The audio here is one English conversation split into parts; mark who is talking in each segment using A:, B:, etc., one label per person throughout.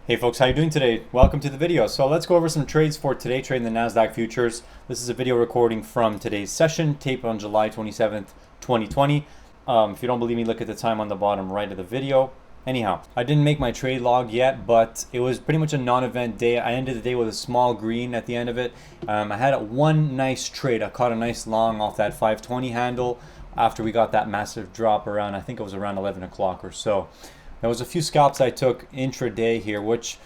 A: Hey folks, how you doing today? Welcome to the video. So let's go over some trades for today, trading the NASDAQ futures. This is a video recording from today's session, tape on July 27th, 2020. If you don't believe me, look at the time on the bottom right of the video. Anyhow, I didn't make my trade log yet, but it was pretty much a non-event day. I ended the day with a small green at the end of it. I had one nice trade. I caught a nice long off that 520 handle after we got that massive drop around, I think it was around 11 o'clock or so. There was a few scalps I took intraday here, which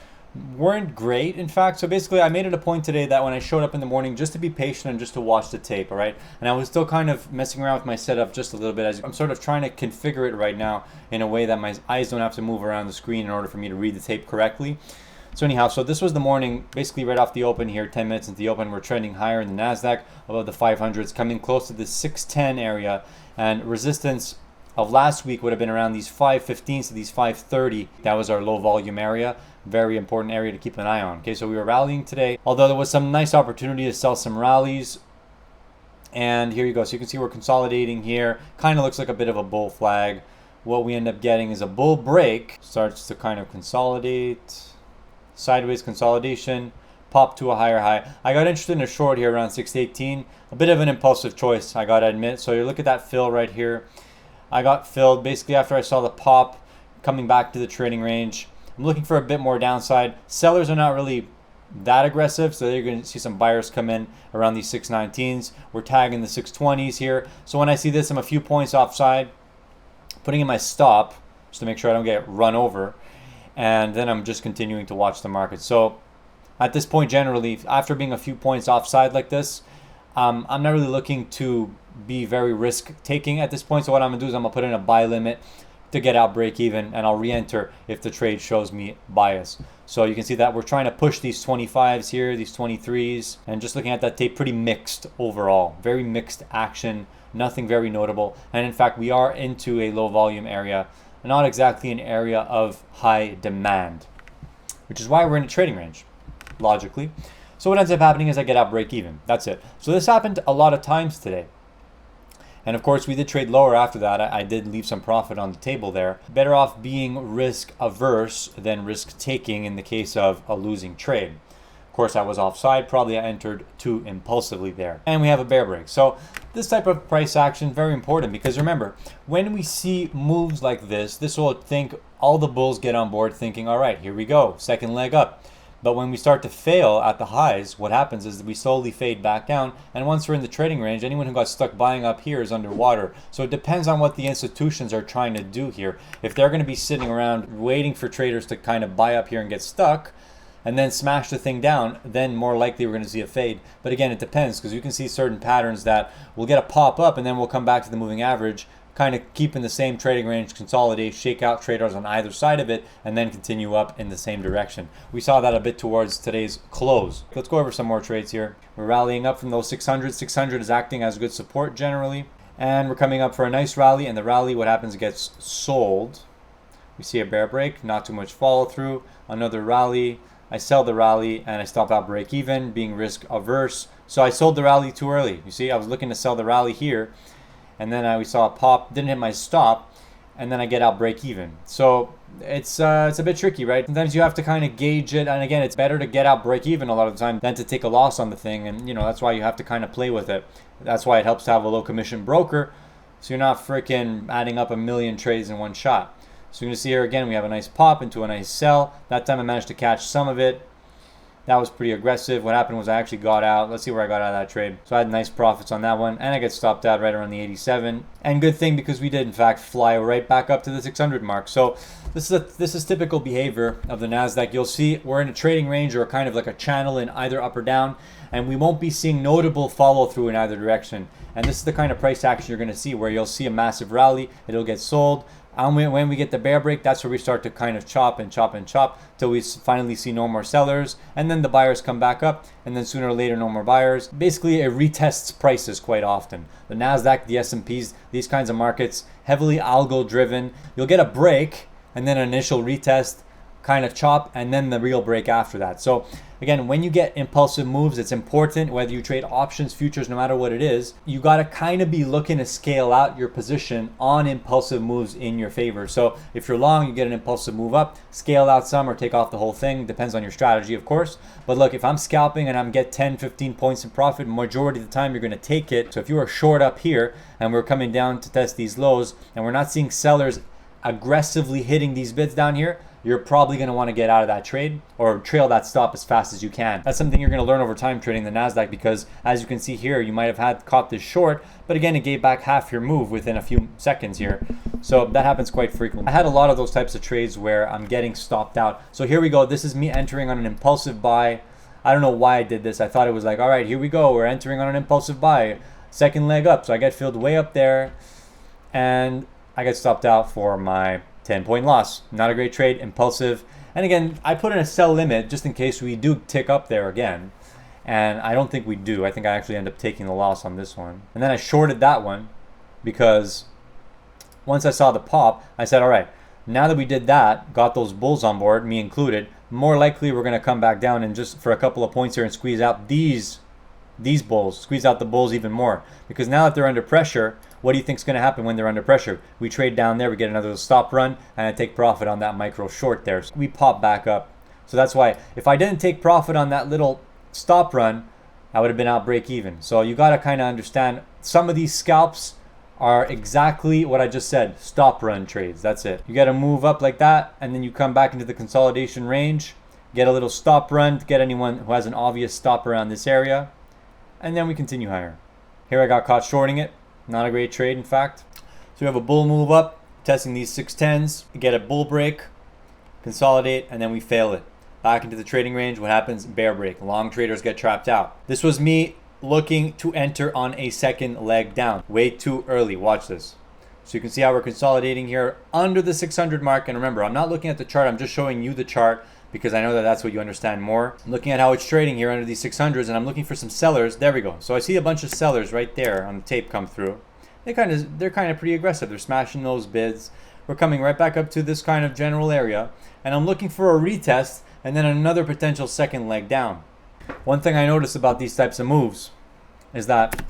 A: weren't great, in fact. So basically, I made it a point today that when I showed up in the morning, just to be patient and just to watch the tape, all right? And I was still kind of messing around with my setup just a little bit, as I'm sort of trying to configure it right now in a way that my eyes don't have to move around the screen in order for me to read the tape correctly. So anyhow, so this was the morning, basically right off the open here, 10 minutes into the open. We're trending higher in the NASDAQ, above the 500s, coming close to the 610 area, and resistance of last week would have been around these 515s to these 530. That was our low volume area. Very important area to keep an eye on. Okay, so we were rallying today, although there was some nice opportunity to sell some rallies. And here you go. So you can see we're consolidating here. Kind of looks like a bit of a bull flag. What we end up getting is a bull break. Starts to kind of consolidate. Sideways consolidation. Pop to a higher high. I got interested in a short here around 618. A bit of an impulsive choice, I got to admit. So you look at that fill right here. I got filled basically after I saw the pop coming back to the trading range. I'm looking for a bit more downside. Sellers are not really that aggressive, so you're going to see some buyers come in around these 619s. We're tagging the 620s here. So when I see this, I'm a few points offside, putting in my stop just to make sure I don't get run over. And then I'm just continuing to watch the market. So at this point, generally, after being a few points offside like this, I'm not really looking to be very risk taking at this point. So what I'm gonna do is I'm gonna put in a buy limit to get out break even, and I'll re-enter if the trade shows me bias. So you can see that we're trying to push these 25s here, these 23s, and just looking at that tape, pretty mixed overall, very mixed action, nothing very notable. And in fact, we are into a low volume area, not exactly an area of high demand, which is why we're in a trading range, logically. So what ends up happening is I get out break even. That's it. So this happened a lot of times today. And of course, we did trade lower after that. I did leave some profit on the table there. Better off being risk averse than risk taking in the case of a losing trade. Of course, I was offside. Probably I entered too impulsively there. And we have a bear break. So this type of price action, very important, because remember, when we see moves like this will think all the bulls get on board thinking, all right, here we go, second leg up. But when we start to fail at the highs, what happens is we slowly fade back down. And once we're in the trading range, anyone who got stuck buying up here is underwater. So it depends on what the institutions are trying to do here. If they're going to be sitting around waiting for traders to kind of buy up here and get stuck and then smash the thing down, then more likely we're going to see a fade. But again, it depends, because you can see certain patterns that we'll get a pop up and then we'll come back to the moving average, kind of keep in the same trading range, consolidate, shake out traders on either side of it, and then continue up in the same direction. We saw that a bit towards today's close. Let's go over some more trades here. We're rallying up from those 600. 600 is acting as good support generally. And we're coming up for a nice rally, and the rally, what happens, gets sold. We see a bear break, not too much follow through. Another rally. I sell the rally, and I stop out break even, being risk averse. So I sold the rally too early. You see, I was looking to sell the rally here, and then we saw a pop, didn't hit my stop, and then I get out break even. So it's a bit tricky, right? Sometimes you have to kind of gauge it, and again, it's better to get out break even a lot of the time than to take a loss on the thing, and that's why you have to kind of play with it. That's why it helps to have a low commission broker, so you're not freaking adding up a million trades in one shot. So you're gonna see here again, we have a nice pop into a nice sell. That time I managed to catch some of it. That was pretty aggressive. What happened was I actually got out. Let's see where I got out of that trade. So I had nice profits on that one, and I get stopped out right around the 87. And good thing, because we did in fact fly right back up to the 600 mark. So this is typical behavior of the NASDAQ. You'll see we're in a trading range, or kind of like a channel in either up or down, and we won't be seeing notable follow through in either direction. And this is the kind of price action you're going to see, where you'll see a massive rally, it'll get sold. And when we get the bear break, that's where we start to kind of chop and chop and chop till we finally see no more sellers, and then the buyers come back up, and then sooner or later no more buyers. Basically, it retests prices quite often. The NASDAQ, the S&Ps, these kinds of markets, heavily algo driven. You'll get a break and then an initial retest, kind of chop, and then the real break after that. So again, when you get impulsive moves, it's important whether you trade options, futures, no matter what it is, you got to kind of be looking to scale out your position on impulsive moves in your favor. So if you're long, you get an impulsive move up, scale out some or take off the whole thing. Depends on your strategy, of course. But look, if I'm scalping and I'm get 10, 15 points in profit, majority of the time you're going to take it. So if you are short up here and we're coming down to test these lows and we're not seeing sellers aggressively hitting these bids down here, you're probably going to want to get out of that trade or trail that stop as fast as you can. That's something you're going to learn over time trading the NASDAQ, because as you can see here, you might have had caught this short, but again, it gave back half your move within a few seconds here. So that happens quite frequently. I had a lot of those types of trades where I'm getting stopped out. So here we go. This is me entering on an impulsive buy. I don't know why I did this. I thought it was like, all right, here we go. We're entering on an impulsive buy. Second leg up. So I get filled way up there and I get stopped out for my 10-point loss. Not a great trade, impulsive. And again, I put in a sell limit just in case we do tick up there again. And I don't think we do. I think I actually end up taking the loss on this one. And then I shorted that one because once I saw the pop, I said, all right, now that we did that, got those bulls on board, me included, more likely we're going to come back down and just for a couple of points here and squeeze out these bulls, squeeze out the bulls even more. Because now that they're under pressure, what do you think is going to happen when they're under pressure? We trade down there, we get another stop run, and I take profit on that micro short there. So we pop back up. So that's why if I didn't take profit on that little stop run, I would have been out break even. So you got to kind of understand some of these scalps are exactly what I just said, stop run trades. That's it. You got to move up like that, and then you come back into the consolidation range, get a little stop run to get anyone who has an obvious stop around this area, and then we continue higher. Here I got caught shorting it. Not a great trade, in fact. So we have a bull move up, testing these 610s, get a bull break, consolidate, and then we fail it. Back into the trading range. What happens? Bear break. Long traders get trapped out. This was me looking to enter on a second leg down. Way too early. Watch this. So you can see how we're consolidating here under the 600 mark. And remember, I'm not looking at the chart. I'm just showing you the chart because I know that that's what you understand more. I'm looking at how it's trading here under these 600s, and I'm looking for some sellers. There we go. So I see a bunch of sellers right there on the tape come through. They're kind of pretty aggressive. They're smashing those bids. We're coming right back up to this kind of general area, and I'm looking for a retest and then another potential second leg down. One thing I notice about these types of moves is that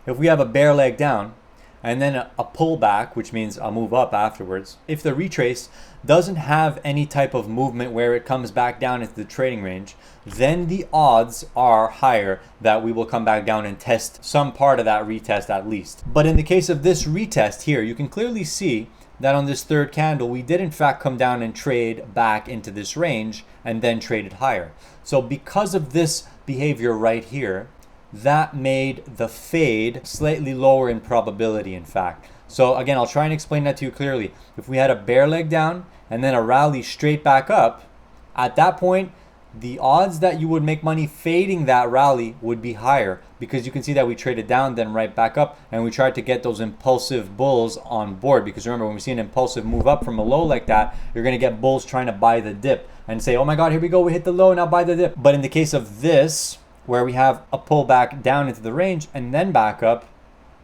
A: if we have a bear leg down and then a pullback, which means a move up afterwards, if the retrace doesn't have any type of movement where it comes back down into the trading range, then the odds are higher that we will come back down and test some part of that retest at least. But in the case of this retest here, you can clearly see that on this third candle, we did in fact come down and trade back into this range and then traded higher. So because of this behavior right here, that made the fade slightly lower in probability, in fact. So again, I'll try and explain that to you clearly. If we had a bear leg down and then a rally straight back up, at that point, the odds that you would make money fading that rally would be higher, because you can see that we traded down, then right back up, and we tried to get those impulsive bulls on board. Because remember, when we see an impulsive move up from a low like that, you're going to get bulls trying to buy the dip and say, oh my God, here we go, we hit the low, now buy the dip. But in the case of this, where we have a pullback down into the range and then back up,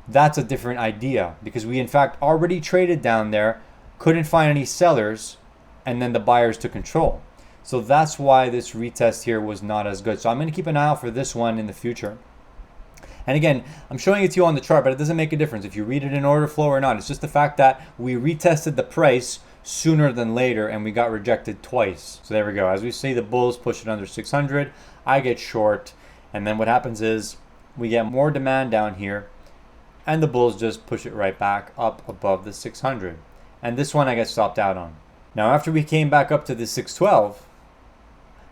A: that's a different idea, because we in fact already traded down there, couldn't find any sellers, and then the buyers took control. So that's why this retest here was not as good. So I'm going to keep an eye out for this one in the future. And again, I'm showing it to you on the chart, but it doesn't make a difference if you read it in order flow or not. It's just the fact that we retested the price sooner than later and we got rejected twice. So there we go. As we see, the bulls push it under 600. I get short. And then what happens is we get more demand down here and the bulls just push it right back up above the 600. And this one I get stopped out on. Now, after we came back up to the 612,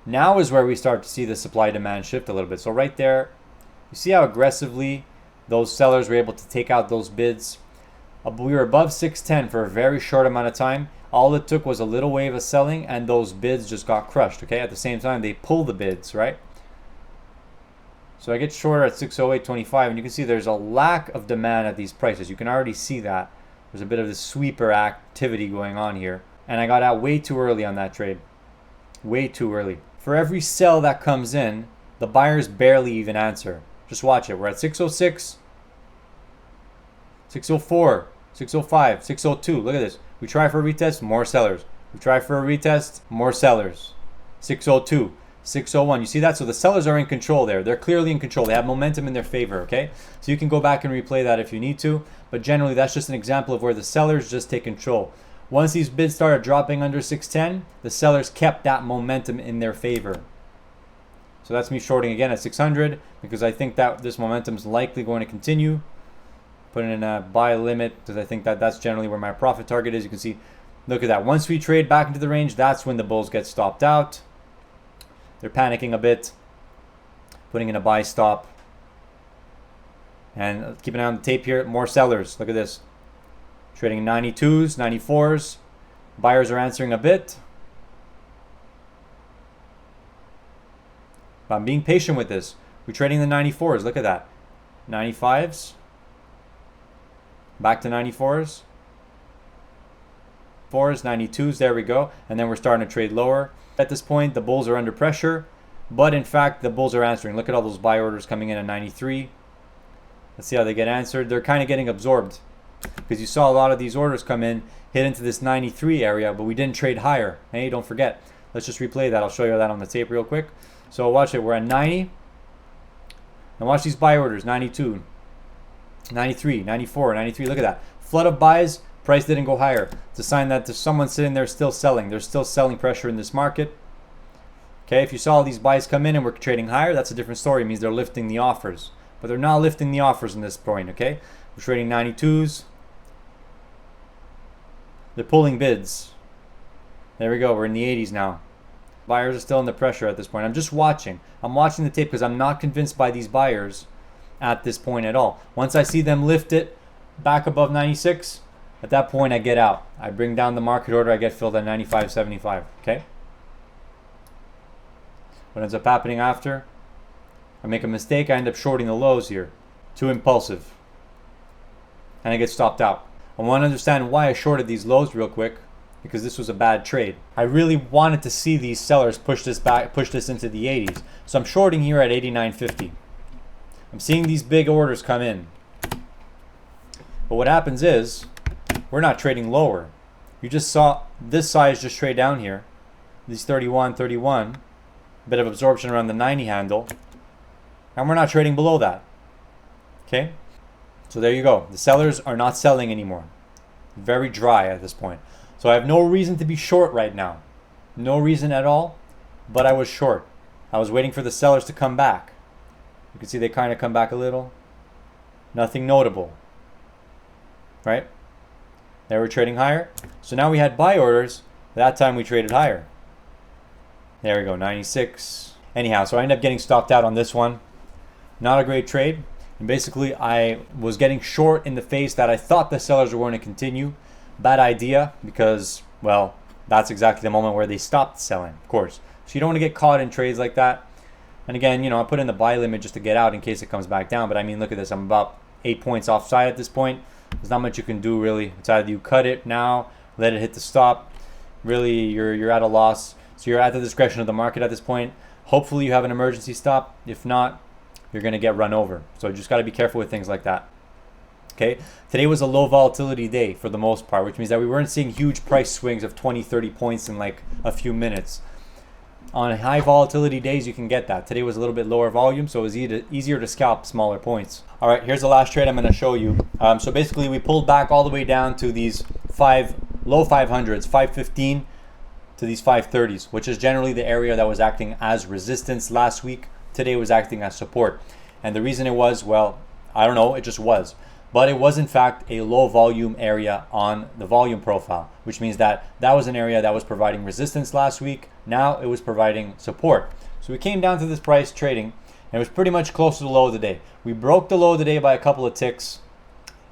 A: now is where we start to see the supply demand shift a little bit. So right there, you see how aggressively those sellers were able to take out those bids. We were above 610 for a very short amount of time. All it took was a little wave of selling and those bids just got crushed. Okay, at the same time, they pull the bids, right? So I get shorter at 608.25, and you can see there's a lack of demand at these prices. You can already see that. There's a bit of this sweeper activity going on here. And I got out way too early on that trade. Way too early. For every sell that comes in, the buyers barely even answer. Just watch it. We're at 606, 604, 605, 602. Look at this. We try for a retest, more sellers. We try for a retest, more sellers. 602, 601. You see that? So the sellers are in control there. They're clearly in control. They have momentum in their favor, okay? So you can go back and replay that if you need to, but generally that's just an example of where the sellers just take control. Once these bids started dropping under 610, the sellers kept that momentum in their favor. So that's me shorting again at 600 because I think that this momentum is likely going to continue. Putting in a buy limit because I think that that's generally where my profit target is. You can see, look at that. Once we trade back into the range, that's when the bulls get stopped out. They're panicking a bit. Putting in a buy stop. And keep an eye on the tape here. More sellers. Look at this. Trading 92s, 94s. Buyers are answering a bit. But I'm being patient with this. We're trading the 94s. Look at that. 95s. Back to 94s. 4s, 92s. There we go. And then we're starting to trade lower. At this point, the bulls are under pressure. But in fact, the bulls are answering. Look at all those buy orders coming in at 93. Let's see how they get answered. They're kind of getting absorbed. Because you saw a lot of these orders come in, hit into this 93 area, but we didn't trade higher. Hey, don't forget. Let's just replay that. I'll show you that on the tape real quick. So watch it. We're at 90. And watch these buy orders. 92, 93, 94, 93. Look at that. Flood of buys. Price didn't go higher. It's a sign that there's someone sitting there still selling. There's still selling pressure in this market. Okay, if you saw all these buys come in and we're trading higher, that's a different story. It means they're lifting the offers. But they're not lifting the offers in this point, okay? We're trading 92s. They're pulling bids. There we go. We're in the 80s now. Buyers are still under pressure at this point. I'm just watching. I'm watching the tape because I'm not convinced by these buyers at this point at all. Once I see them lift it back above 96, at that point I get out. I bring down the market order. I get filled at 95.75. Okay? What ends up happening after? I make a mistake. I end up shorting the lows here. Too impulsive. And I get stopped out. I want to understand why I shorted these lows real quick. Because this was a bad trade. I really wanted to see these sellers push this back, push this into the 80s. So I'm shorting here at 89.50. I'm seeing these big orders come in. But what happens is, we're not trading lower. You just saw this size just trade down here. These 31, 31. Bit of absorption around the 90 handle. And we're not trading below that. Okay? So there you go. The sellers are not selling anymore. Very dry at this point. So I have no reason to be short right now. No reason at all, but I was short. I was waiting for the sellers to come back. You can see they kind of come back a little. Nothing notable. Right? They were trading higher. So now we had buy orders. That time we traded higher. There we go, 96. Anyhow, so I ended up getting stopped out on this one. Not a great trade. And basically I was getting short in the face that I thought the sellers were going to continue. Bad idea because, well, that's exactly the moment where they stopped selling, of course. So you don't want to get caught in trades like that. And again, you know, I put in the buy limit just to get out in case it comes back down. But I mean, look at this. I'm about 8 points offside at this point. There's not much you can do really. It's either you cut it now, let it hit the stop. Really, you're at a loss. So you're at the discretion of the market at this point. Hopefully you have an emergency stop. If not, you're going to get run over. So you just got to be careful with things like that. Okay, today was a low volatility day for the most part, which means that we weren't seeing huge price swings of 20, 30 points in like a few minutes. On high volatility days, you can get that. Today was a little bit lower volume, so it was easier to scalp smaller points. All right, here's the last trade I'm going to show you. So basically, we pulled back all the way down to these low 500s, 515 to these 530s, which is generally the area that was acting as resistance last week. Today was acting as support. And the reason it was, well, I don't know, it just was. But it was in fact a low volume area on the volume profile, which means that that was an area that was providing resistance last week. Now it was providing support. So we came down to this price trading and it was pretty much close to the low of the day. We broke the low of the day by a couple of ticks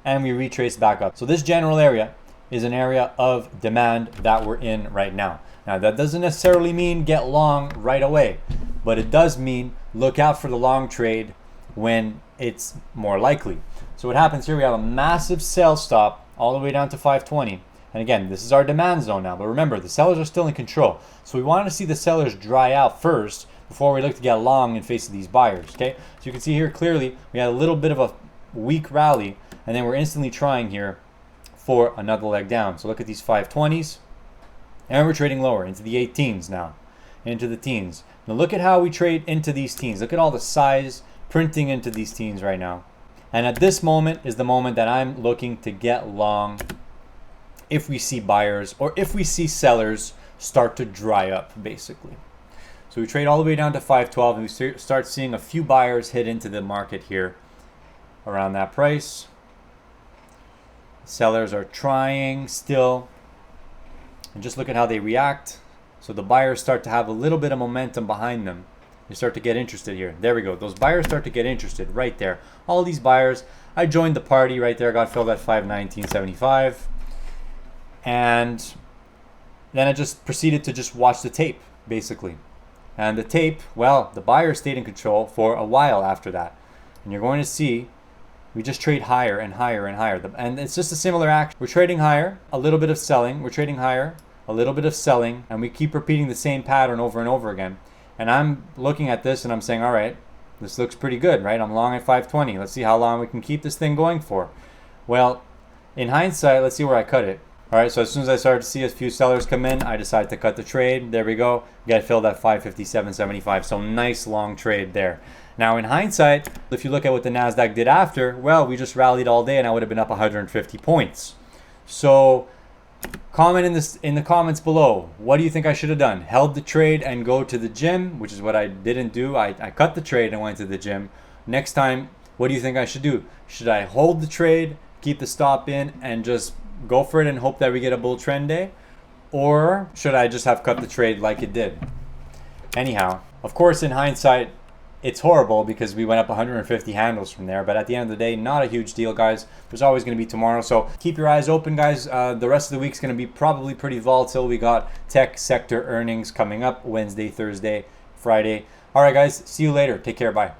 A: and we retraced back up. So this general area is an area of demand that we're in right now. Now that doesn't necessarily mean get long right away, but it does mean look out for the long trade when it's more likely. So what happens here, we have a massive sell stop all the way down to 520. And again, this is our demand zone now. But remember, the sellers are still in control. So we wanted to see the sellers dry out first before we look to get long in face of these buyers. Okay, so you can see here clearly we had a little bit of a weak rally, and then we're instantly trying here for another leg down. So look at these 520s, and we're trading lower into the 18s now. into the teens. Now look at how we trade into these teens. Look at all the size printing into these teens right now. And at this moment is the moment that I'm looking to get long if we see buyers or if we see sellers start to dry up, basically. So we trade all the way down to 512 and we start seeing a few buyers hit into the market here around that price. Sellers are trying still. And just look at how they react. So the buyers start to have a little bit of momentum behind them. They start to get interested here. There we go. Those buyers start to get interested right there. All these buyers. I joined the party right there. Got filled at 519.75. And then I just proceeded to just watch the tape, basically. And the tape, well, the buyers stayed in control for a while after that. And you're going to see we just trade higher and higher and higher. And it's just a similar action. We're trading higher, a little bit of selling. We're trading higher, a little bit of selling. And we keep repeating the same pattern over and over again. And I'm looking at this and I'm saying, all right, this looks pretty good, right? I'm long at 520. Let's see how long we can keep this thing going for. Well, in hindsight, let's see where I cut it. All right, so as soon as I started to see a few sellers come in, I decided to cut the trade. There we go. Get filled at 557.75. So nice long trade there. Now in hindsight, if you look at what the NASDAQ did after, well, we just rallied all day and I would have been up 150 points. So comment in the comments below. What do you think I should have done? Held the trade and go to the gym, which is what I didn't do. I cut the trade and went to the gym. Next time, what do you think I should do? Should I hold the trade, keep the stop in, and just go for it and hope that we get a bull trend day? Or should I just have cut the trade like it did? Anyhow, of course, in hindsight, it's horrible because we went up 150 handles from there. But at the end of the day, not a huge deal, guys. There's always going to be tomorrow. So keep your eyes open, guys. The rest of the week's going to be probably pretty volatile. We got tech sector earnings coming up Wednesday, Thursday, Friday. All right, guys. See you later. Take care. Bye.